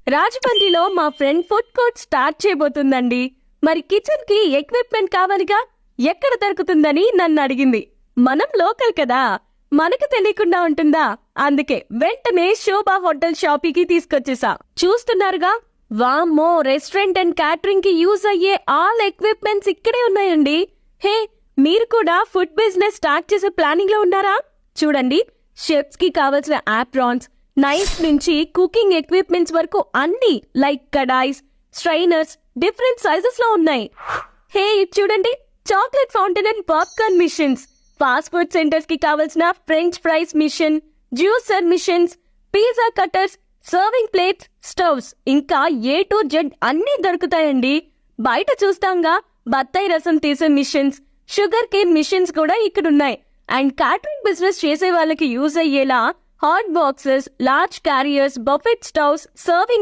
రాజమండ్రిలో మా friend food court start చేయబోతుందండి. మరి కిచెన్ కి ఎక్విప్మెంట్ కావాలిగా, ఎక్కడ దొరుకుతుందని నన్ను అడిగింది. మనం లోకల్ కదా, మనకు తెలియకుండా ఉంటుందా? అందుకే వెంటనే శోభా హోటల్ షాపీకి తీసుకొచ్చేసా. చూస్తున్నారుగా, వామ్మో, రెస్టారెంట్ అండ్ క్యాటరింగ్ కి యూజ్ అయ్యే ఆల్ ఎక్విప్మెంట్స్ ఇక్కడే ఉన్నాయండి. హే, మీరు కూడా ఫుడ్ బిజినెస్ స్టార్ట్ చేసే ప్లానింగ్ లో ఉన్నారా? చూడండి, షెఫ్స్ కి కావాల్సిన ఆప్రాన్స్, నైఫ్ నుంచి కుకింగ్ ఎక్విప్మెంట్స్ వరకు అన్ని, లైక్ కడాయిస్, స్ట్రైనర్స్ డిఫరెంట్ సైజెస్ లో ఉన్నాయి. హే, చూడండి, chocolate fountain and popcorn machines, fast food centres కి కావాల్సిన french fries machine, juicer machines, pizza cutters, serving plates, stoves, ఇంకా ఏ టు జెడ్ అన్ని దొరుకుతాయండి. బయట చూస్తాంగా, బత్తాయి రసం తీసే మిషన్స్, షుగర్ కేన్ మిషన్స్ కూడా ఇక్కడున్నాయి. అండ్ క్యాటరింగ్ బిజినెస్ చేసే వాళ్ళకి యూజ్ అయ్యేలా hot boxes, large carriers, buffet stoves, serving